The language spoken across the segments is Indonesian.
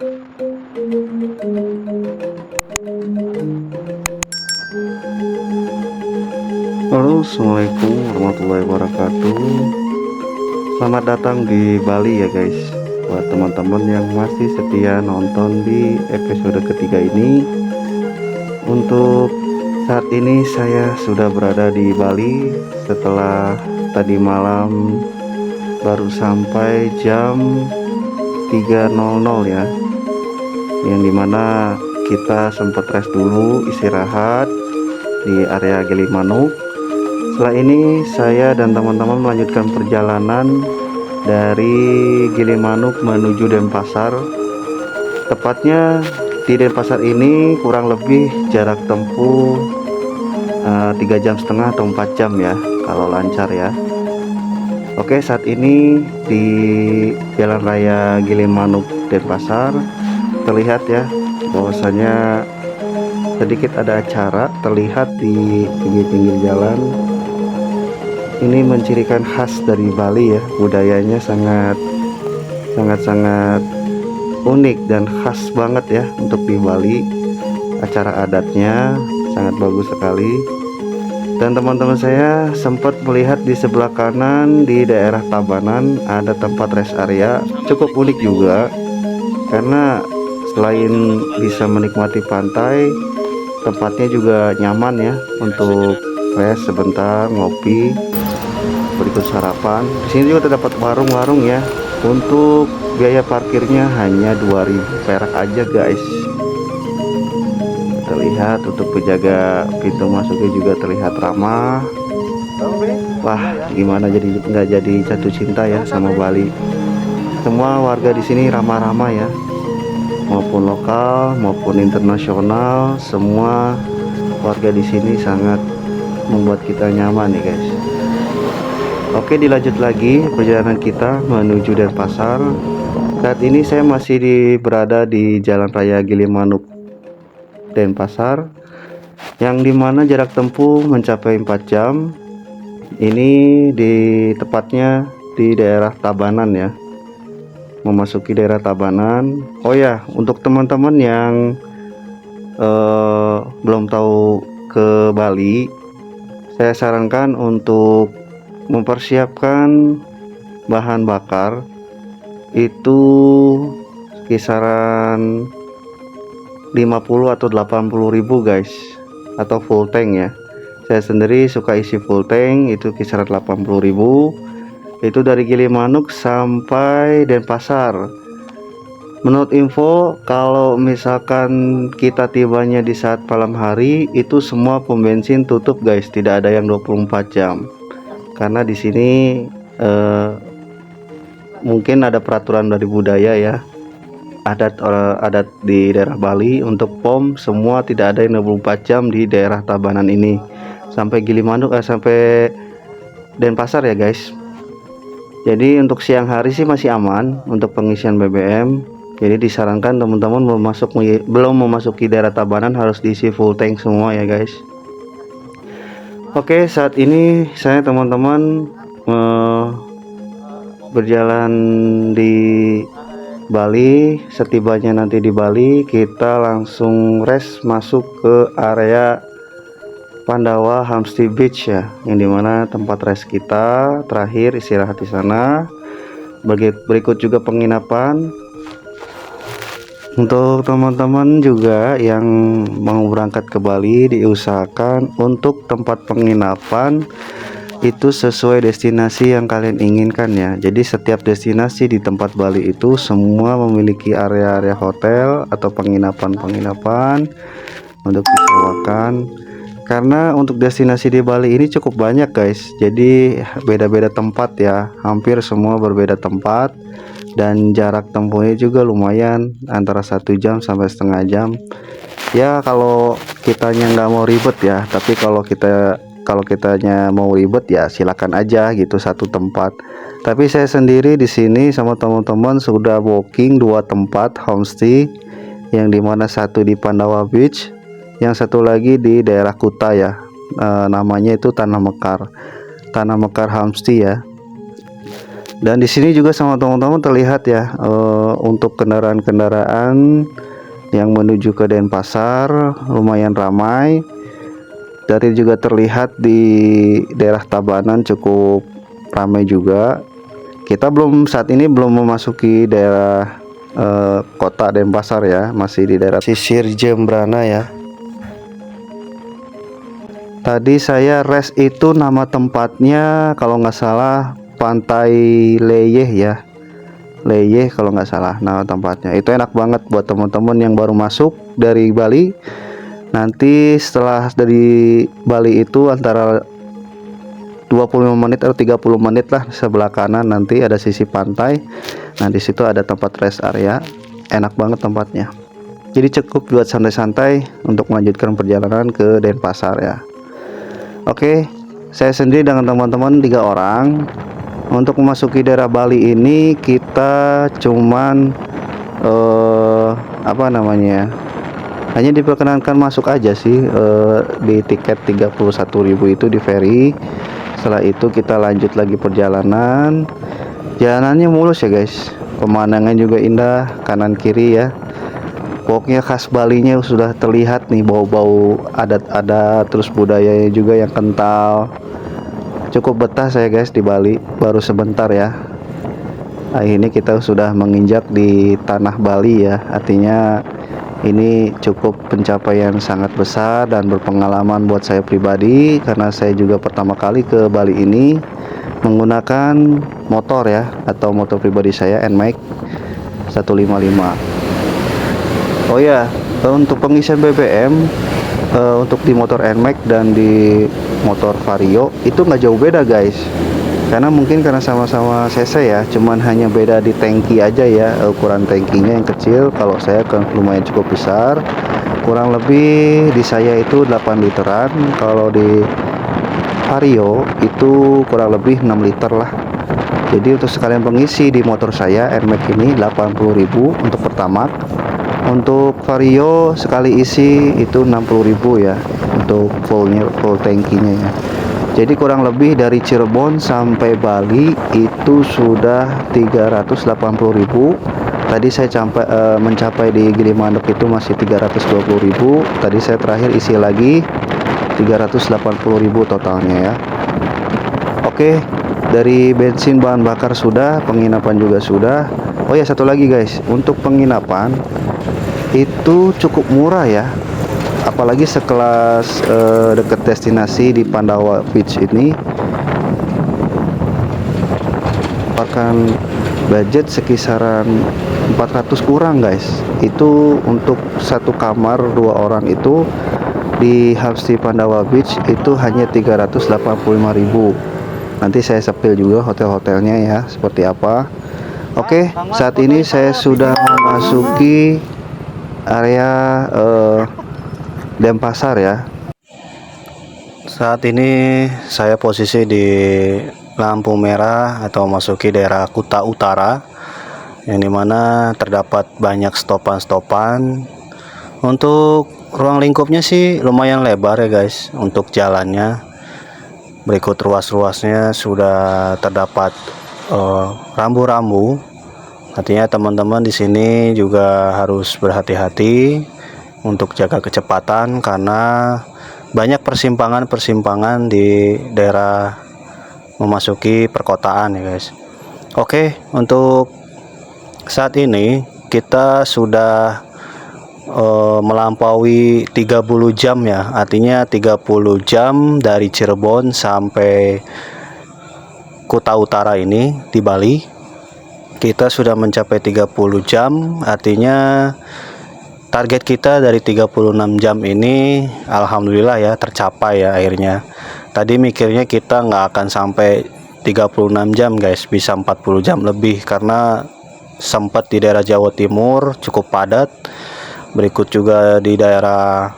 Halo, assalamualaikum warahmatullahi wabarakatuh. Selamat datang di Bali ya guys. Buat teman-teman yang masih setia nonton di episode ketiga ini, untuk saat ini saya sudah berada di Bali setelah tadi malam baru sampai jam 3.00 ya, yang dimana kita sempat rest dulu, istirahat di area Gilimanuk. Setelah ini saya dan teman-teman melanjutkan perjalanan dari Gilimanuk menuju Denpasar. Tepatnya di Denpasar ini kurang lebih jarak tempuh 3,5 jam atau 4 jam ya kalau lancar ya. Oke, saat ini di Jalan Raya Gilimanuk Denpasar terlihat ya bahwasanya sedikit ada acara terlihat di pinggir-pinggir jalan. Ini mencirikan khas dari Bali ya, budayanya sangat unik dan khas banget ya untuk di Bali. Acara adatnya sangat bagus sekali. Dan teman-teman saya sempat melihat di sebelah kanan di daerah Tabanan ada tempat rest area, cukup unik juga karena selain bisa menikmati pantai, tempatnya juga nyaman ya untuk rest sebentar, ngopi, berikut sarapan. Di sini juga terdapat warung-warung ya. Untuk biaya parkirnya hanya 2.000 perak aja guys. Terlihat untuk penjaga pintu masuknya juga terlihat ramah. Wah, gimana jadi nggak jadi jatuh cinta ya sama Bali. Semua warga di sini ramah-ramah ya, maupun lokal maupun internasional. Semua warga di sini sangat membuat kita nyaman nih guys. Oke, dilanjut lagi perjalanan kita menuju Denpasar. Saat ini saya masih berada di Jalan Raya Gilimanuk Denpasar, yang dimana jarak tempuh mencapai 4 jam. Ini tepatnya di daerah Tabanan ya, memasuki daerah Tabanan. Oh ya, untuk teman-teman yang belum tahu ke Bali, saya sarankan untuk mempersiapkan bahan bakar itu kisaran 50 atau 80.000 guys, atau full tank ya. Saya sendiri suka isi full tank, itu kisaran 80.000. Itu dari Gilimanuk sampai Denpasar. Menurut info, kalau misalkan kita tibanya di saat malam hari, itu semua pom bensin tutup guys, tidak ada yang 24 jam. Karena di sini mungkin ada peraturan dari budaya ya, adat di daerah Bali, untuk pom semua tidak ada yang 24 jam di daerah Tabanan ini sampai Gilimanuk sampai Denpasar ya guys. Jadi untuk siang hari sih masih aman untuk pengisian BBM. Jadi disarankan teman-teman belum memasuki daerah Tabanan harus diisi full tank semua ya guys. Oke, saat ini saya teman-teman berjalan di Bali. Setibanya nanti di Bali, kita langsung rest masuk ke area Pandawa Homestay Beach ya, yang dimana tempat rest kita terakhir istirahat di sana. Berikut juga penginapan. Untuk teman-teman juga yang mau berangkat ke Bali, diusahakan untuk tempat penginapan itu sesuai destinasi yang kalian inginkan ya. Jadi setiap destinasi di tempat Bali itu semua memiliki area-area hotel atau penginapan untuk disewakan. Karena untuk destinasi di Bali ini cukup banyak guys, jadi beda-beda tempat ya, hampir semua berbeda tempat. Dan jarak tempuhnya juga lumayan, antara 1 jam sampai setengah jam ya kalau kitanya nggak mau ribet ya. Tapi kalau kitanya mau ribet ya silakan aja gitu satu tempat. Tapi saya sendiri di sini sama teman-teman sudah booking 2 tempat homestay, yang dimana satu di Pandawa Beach, yang satu lagi di daerah Kuta ya, namanya itu Tanah Mekar Homestay ya. Dan di sini juga sama teman-teman terlihat ya, untuk kendaraan-kendaraan yang menuju ke Denpasar lumayan ramai. Dari juga terlihat di daerah Tabanan cukup ramai juga. Kita saat ini belum memasuki daerah kota Denpasar ya, masih di daerah sisir Jembrana ya. Tadi saya rest itu nama tempatnya kalau nggak salah Pantai Leyeh ya, Leyeh kalau nggak salah nama tempatnya. Itu enak banget buat teman-teman yang baru masuk dari Bali. Nanti setelah dari Bali itu antara 25 menit atau 30 menit lah, sebelah kanan nanti ada sisi pantai. Nah di situ ada tempat rest area, enak banget tempatnya. Jadi cukup buat santai-santai untuk melanjutkan perjalanan ke Denpasar ya. Oke, saya sendiri dengan teman-teman 3 orang. Untuk memasuki daerah Bali ini kita cuman hanya diperkenankan masuk aja sih, di tiket 31.000 itu di ferry. Setelah itu kita lanjut lagi perjalanan. Jalanannya mulus ya guys, pemandangan juga indah kanan kiri ya. Pokoknya khas Balinya sudah terlihat nih, bau-bau adat-adat, terus budayanya juga yang kental. Cukup betah saya guys di Bali, baru sebentar ya. Nah, ini kita sudah menginjak di tanah Bali ya, artinya ini cukup pencapaian sangat besar dan berpengalaman buat saya pribadi, karena saya juga pertama kali ke Bali ini menggunakan motor ya, atau motor pribadi saya NMAX 155. Oh ya, untuk pengisian BBM untuk di motor NMAX dan di motor Vario itu nggak jauh beda guys, karena mungkin karena sama-sama cc ya, cuman hanya beda di tangki aja ya, ukuran tangkinya yang kecil. Kalau saya kan lumayan cukup besar, kurang lebih di saya itu 8 literan, kalau di Vario itu kurang lebih 6 liter lah. Jadi untuk sekalian pengisi di motor saya NMAX ini 80.000 untuk Pertamax. Untuk Vario sekali isi itu 60.000 ya, untuk full tankinya ya. Jadi kurang lebih dari Cirebon sampai Bali itu sudah 380.000. Tadi saya mencapai di Gilimanuk itu masih 320.000. Tadi saya terakhir isi lagi 380.000 totalnya ya. Oke, dari bensin bahan bakar sudah, penginapan juga sudah. Oh ya, satu lagi guys, untuk penginapan itu cukup murah ya, apalagi sekelas dekat destinasi di Pandawa Beach ini. Pakan budget sekisaran 400 kurang guys, itu untuk satu kamar 2 orang itu di Homestay Pandawa Beach itu hanya 385.000. Nanti saya sepil juga hotel-hotelnya ya seperti apa. Oke, saat ini saya sudah memasuki area Denpasar ya. Saat ini saya posisi di lampu merah atau masuki daerah Kuta Utara, yang dimana terdapat banyak stopan-stopan. Untuk ruang lingkupnya sih lumayan lebar ya guys. Untuk jalannya, berikut ruas-ruasnya sudah terdapat rambu-rambu. Artinya teman-teman di sini juga harus berhati-hati untuk jaga kecepatan, karena banyak persimpangan-persimpangan di daerah memasuki perkotaan ya guys. Oke, untuk saat ini kita sudah melampaui 30 jam ya, artinya 30 jam dari Cirebon sampai Kuta Utara ini di Bali. Kita sudah mencapai 30 jam, artinya target kita dari 36 jam ini alhamdulillah ya tercapai ya akhirnya. Tadi mikirnya kita nggak akan sampai 36 jam guys, bisa 40 jam lebih, karena sempat di daerah Jawa Timur cukup padat. Berikut juga di daerah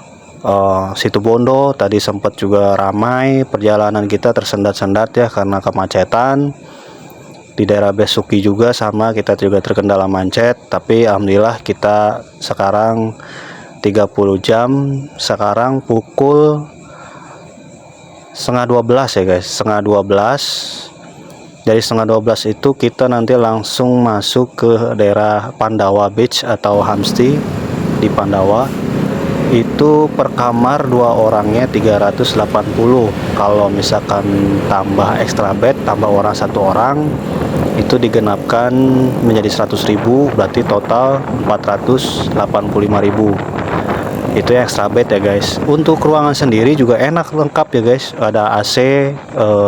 Situbondo tadi sempat juga ramai, perjalanan kita tersendat-sendat ya karena kemacetan. Di daerah Besuki juga sama, kita juga terkendala macet, tapi alhamdulillah kita sekarang 30 jam. Sekarang pukul 11:30 ya guys, 11:30. Dari setengah 12 itu kita nanti langsung masuk ke daerah Pandawa Beach atau homestay di Pandawa. Itu per kamar 2 orangnya 380. Kalau misalkan tambah extra bed, tambah orang 1 orang, itu digenapkan menjadi 100.000, berarti total 485.000. Itu yang extra bed ya guys. Untuk ruangan sendiri juga enak, lengkap ya guys. Ada AC,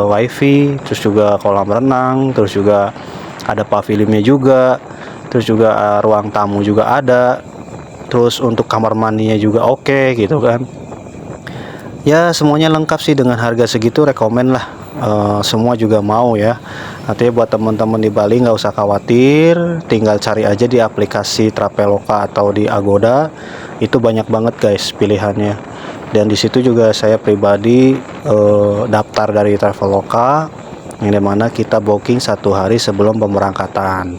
wifi, terus juga kolam renang, terus juga ada pavilionnya juga, terus juga ruang tamu juga ada, terus untuk kamar mandinya juga oke gitu kan. Ya semuanya lengkap sih, dengan harga segitu rekomen lah. Semua juga mau ya. Artinya buat teman-teman di Bali nggak usah khawatir, tinggal cari aja di aplikasi Traveloka atau di Agoda. Itu banyak banget guys pilihannya. Dan di situ juga saya pribadi daftar dari Traveloka, yang dimana kita booking 1 hari sebelum pemberangkatan.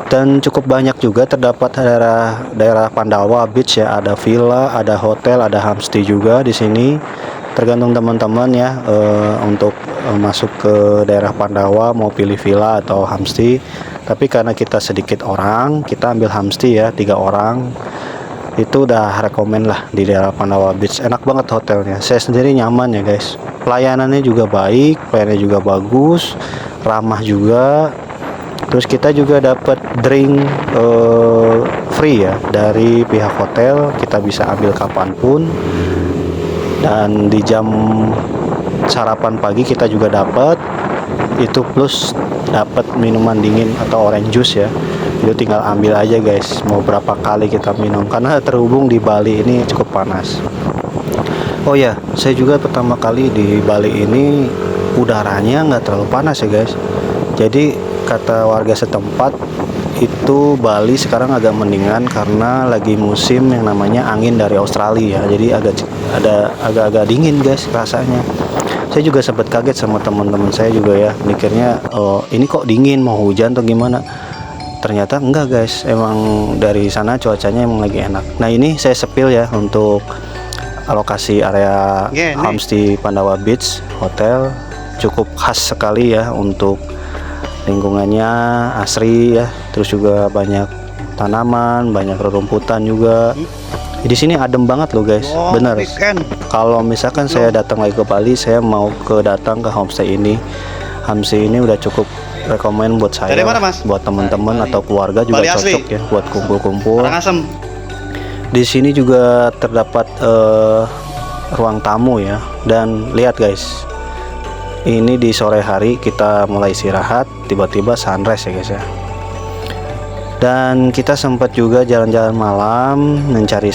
Dan cukup banyak juga terdapat daerah Pandawa Beach ya, ada villa, ada hotel, ada homestay juga di sini. Tergantung teman-teman ya untuk masuk ke daerah Pandawa mau pilih villa atau homestay. Tapi karena kita sedikit orang, kita ambil homestay ya, 3 orang. Itu udah rekomen lah di daerah Pandawa Beach. Enak banget hotelnya. Saya sendiri nyaman ya guys. Pelayanannya juga baik, pelayanannya juga bagus, ramah juga. Terus kita juga dapat drink free ya dari pihak hotel. Kita bisa ambil kapanpun. Dan di jam sarapan pagi kita juga dapat itu, plus dapat minuman dingin atau orange juice ya. Itu tinggal ambil aja guys, mau berapa kali kita minum, karena terhubung di Bali ini cukup panas. Oh ya, saya juga pertama kali di Bali ini udaranya nggak terlalu panas ya guys. Jadi kata warga setempat itu Bali sekarang agak mendingan karena lagi musim yang namanya angin dari Australia. Jadi agak-agak dingin guys rasanya. Saya juga sempat kaget sama teman-teman saya juga ya, mikirnya ini kok dingin, mau hujan atau gimana. Ternyata enggak guys, emang dari sana cuacanya emang lagi enak. Nah ini saya sepil ya untuk lokasi area homestay Pandawa Beach Hotel. Cukup khas sekali ya, untuk lingkungannya asri ya, terus juga banyak tanaman, banyak rerumputan juga. Di sini adem banget loh guys, bener. Kalau misalkan saya datang lagi ke Bali, saya mau datang ke homestay ini. Homestay ini udah cukup rekomen buat saya, buat teman-teman atau keluarga juga cocok ya buat kumpul-kumpul. Di sini juga terdapat ruang tamu ya, dan lihat guys, ini di sore hari kita mulai istirahat, tiba-tiba sunrise ya guys ya. Dan kita sempat juga jalan-jalan malam, mencari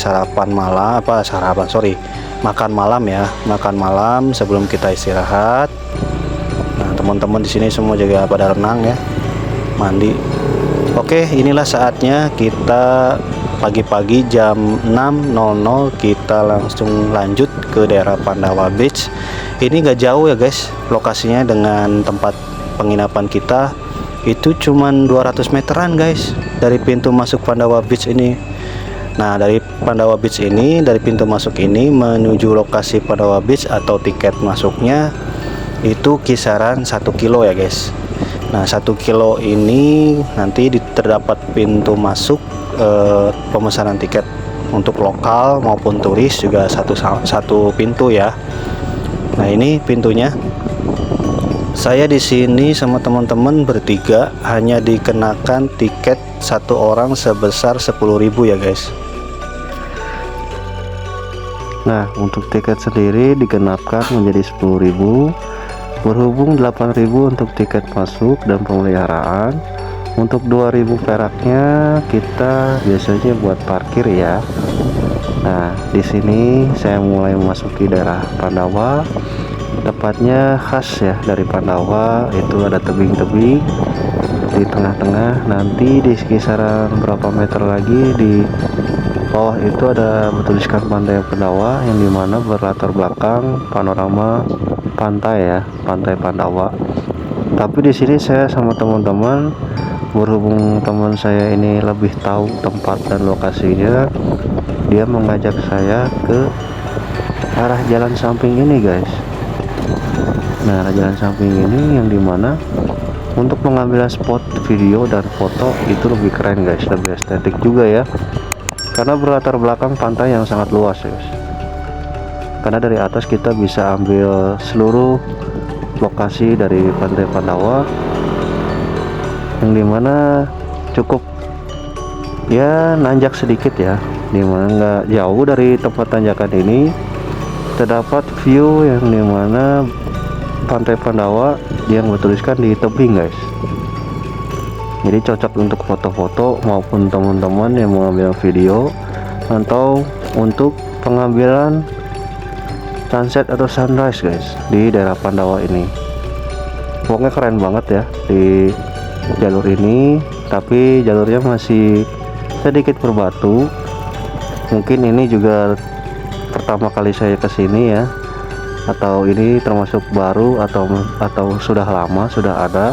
makan malam ya, makan malam sebelum kita istirahat. Nah teman-teman di sini semua juga pada renang ya, mandi. Oke, inilah saatnya kita pagi-pagi jam 6.00 kita langsung lanjut ke daerah Pandawa Beach. Ini gak jauh ya guys lokasinya dengan tempat penginapan kita. Itu cuman 200 meteran guys dari pintu masuk Pandawa Beach ini. Nah dari Pandawa Beach ini, dari pintu masuk ini menuju lokasi Pandawa Beach atau tiket masuknya itu kisaran 1 kilo ya guys. Nah 1 kilo ini nanti terdapat pintu masuk pemesanan tiket untuk lokal maupun turis juga satu pintu ya. Nah ini pintunya. Saya di sini sama teman-teman bertiga hanya dikenakan tiket 1 orang sebesar 10.000 ya guys. Nah untuk tiket sendiri digenapkan menjadi 10.000, berhubung 8.000 untuk tiket masuk dan pemeliharaan. Untuk 2.000 peraknya kita biasanya buat parkir ya. Nah di sini saya mulai memasuki daerah Pandawa. Tepatnya khas ya dari Pandawa, itu ada tebing-tebing di tengah-tengah. Nanti di kisaran berapa meter lagi di bawah itu ada bertuliskan Pantai Pandawa, yang dimana berlatar belakang panorama pantai ya, Pantai Pandawa. Tapi di sini saya sama teman-teman, berhubung teman saya ini lebih tahu tempat dan lokasinya, dia mengajak saya ke arah jalan samping ini guys. Nah, jalan samping ini yang dimana untuk mengambil spot video dan foto itu lebih keren guys, lebih estetik juga ya, karena berlatar belakang pantai yang sangat luas guys. Karena dari atas kita bisa ambil seluruh lokasi dari Pantai Pandawa, yang dimana cukup ya nanjak sedikit ya, dimana nggak jauh dari tempat tanjakan ini terdapat view yang dimana Pantai Pandawa yang bertuliskan di tebing guys. Jadi cocok untuk foto-foto maupun teman-teman yang mengambil video atau untuk pengambilan sunset atau sunrise guys di daerah Pandawa ini. Pokoknya keren banget ya di jalur ini, tapi jalurnya masih sedikit berbatu. Mungkin ini juga pertama kali saya kesini ya, atau ini termasuk baru atau sudah lama sudah ada.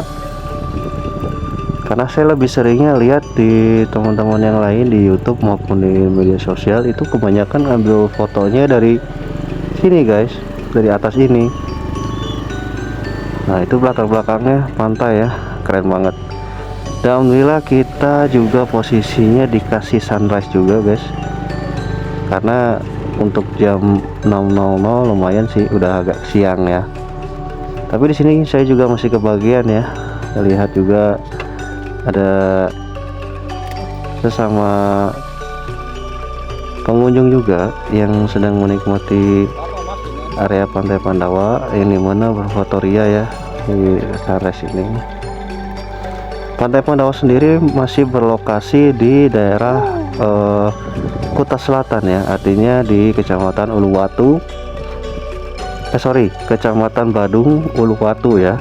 Karena saya lebih seringnya lihat di teman-teman yang lain di YouTube maupun di media sosial itu kebanyakan ambil fotonya dari sini guys, dari atas ini. Nah itu latar belakangnya pantai ya, keren banget. Dan alhamdulillah kita juga posisinya dikasih sunrise juga guys, karena untuk jam 6.00 lumayan sih, udah agak siang ya. Tapi di sini saya juga masih kebagian ya, lihat juga ada sesama pengunjung juga yang sedang menikmati area Pantai Pandawa, ini mana berfotoria ya di sunrise ini. Pantai Pandawa sendiri masih berlokasi di daerah Kuta Selatan ya, artinya di Kecamatan Uluwatu, Kecamatan Badung Uluwatu ya.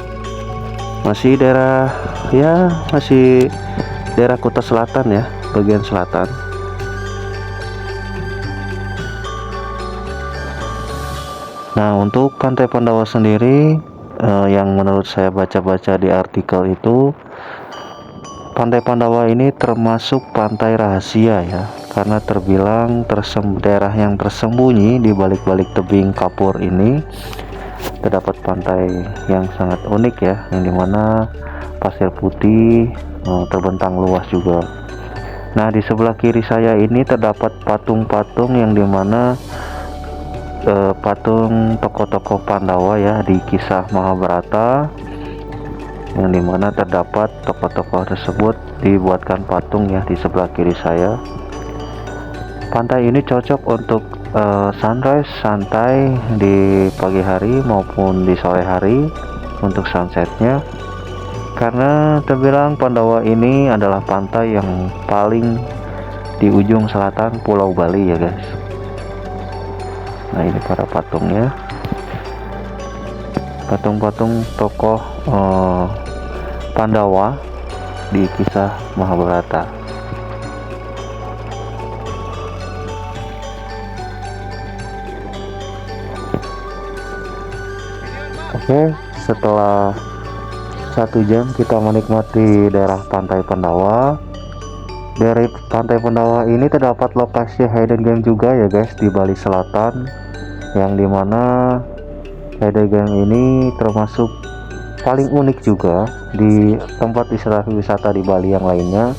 Masih daerah ya, masih daerah Kuta Selatan ya, bagian selatan. Nah untuk Pantai Pandawa sendiri yang menurut saya baca-baca di artikel itu, Pantai Pandawa ini termasuk pantai rahasia ya, karena terbilang daerah yang tersembunyi di balik-balik tebing kapur ini. Terdapat pantai yang sangat unik ya, yang dimana pasir putih terbentang luas juga. Nah di sebelah kiri saya ini terdapat patung-patung yang dimana patung tokoh-tokoh Pandawa ya di kisah Mahabharata, yang dimana terdapat tokoh-tokoh tersebut dibuatkan patung ya di sebelah kiri saya. Pantai ini cocok untuk sunrise santai di pagi hari maupun di sore hari untuk sunsetnya, karena terbilang Pandawa ini adalah pantai yang paling di ujung selatan Pulau Bali ya guys. Nah ini para patungnya, patung-patung tokoh Pandawa di kisah Mahabharata. Oke, setelah 1 jam kita menikmati daerah Pantai Pandawa. Dari Pantai Pandawa ini terdapat lokasi hidden gem juga ya guys di Bali Selatan, yang dimana hidden gem ini termasuk paling unik juga di tempat wisata di Bali yang lainnya,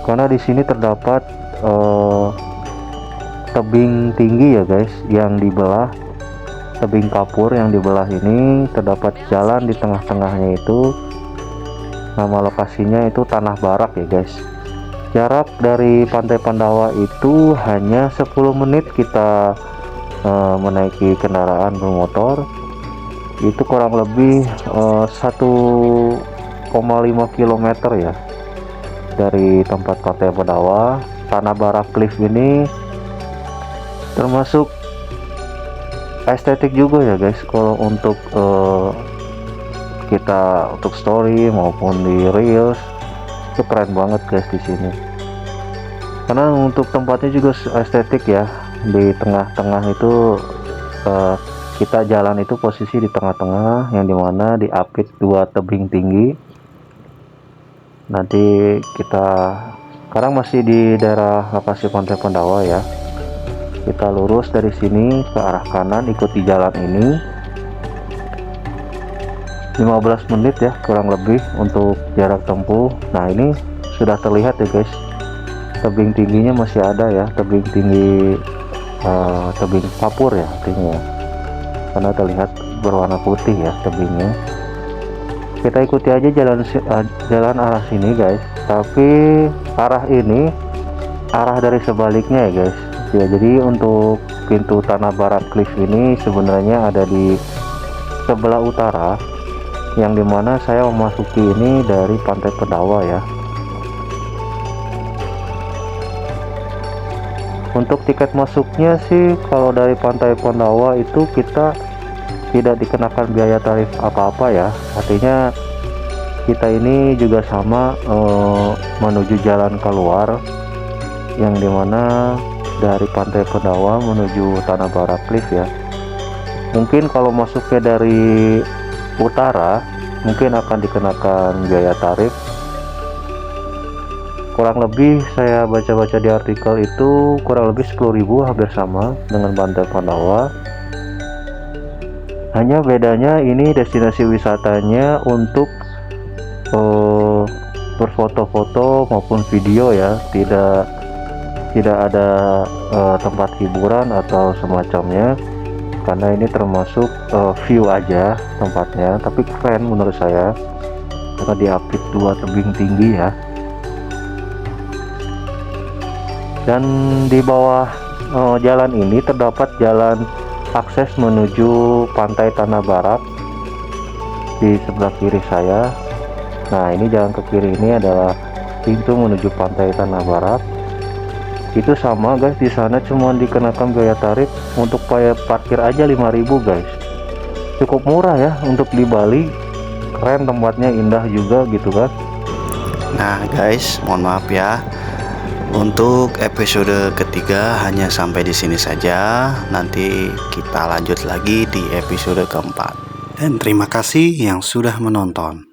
karena di sini terdapat tebing tinggi ya guys, yang dibelah tebing kapur yang dibelah ini, terdapat jalan di tengah-tengahnya itu. Nama lokasinya itu Tanah Barak ya guys. Jarak dari Pantai Pandawa itu hanya 10 menit kita menaiki kendaraan bermotor. Itu kurang lebih 1,5 km ya dari tempat Pantai Pandawa. Tanah Barak Cliff ini termasuk estetik juga ya guys, kalau untuk kita untuk story maupun di reels itu keren banget guys di sini. Karena untuk tempatnya juga estetik ya, di tengah-tengah itu kita jalan itu posisi di tengah-tengah, yang dimana diapit 2 tebing tinggi. Nanti kita sekarang masih di daerah lokasi Pantai Pandawa ya. Kita lurus dari sini ke arah kanan, ikuti jalan ini. 15 menit ya kurang lebih untuk jarak tempuh. Nah ini sudah terlihat ya guys, tebing tingginya masih ada ya, tebing tinggi tebing kapur ya artinya, karena terlihat berwarna putih ya tebingnya. Kita ikuti aja jalan arah sini guys, tapi arah ini arah dari sebaliknya ya guys ya. Jadi untuk pintu tanah barat cliff ini sebenarnya ada di sebelah utara, yang dimana saya memasuki ini dari Pantai Pendawa ya. Untuk tiket masuknya sih kalau dari Pantai Pendawa itu kita tidak dikenakan biaya tarif apa-apa ya, artinya kita ini juga sama menuju jalan keluar, yang dimana dari Pantai Pendawa menuju Tanah Barat Cliff ya. Mungkin kalau masuknya dari utara mungkin akan dikenakan biaya tarif, kurang lebih saya baca-baca di artikel itu kurang lebih 10.000, hampir sama dengan Pantai Pendawa. Hanya bedanya ini destinasi wisatanya untuk berfoto-foto maupun video ya, tidak ada tempat hiburan atau semacamnya, karena ini termasuk view aja tempatnya. Tapi keren menurut saya karena diapit 2 tebing tinggi ya. Dan di bawah jalan ini terdapat jalan akses menuju Pantai Tanah Barat di sebelah kiri saya. Nah ini jalan ke kiri ini adalah pintu menuju Pantai Tanah Barat. Itu sama guys, di sana cuma dikenakan biaya tarif untuk parkir aja 5.000 guys. Cukup murah ya untuk di Bali. Keren tempatnya, indah juga gitu kan. Nah guys, mohon maaf ya, untuk episode ketiga hanya sampai di sini saja. Nanti kita lanjut lagi di episode keempat. Dan terima kasih yang sudah menonton.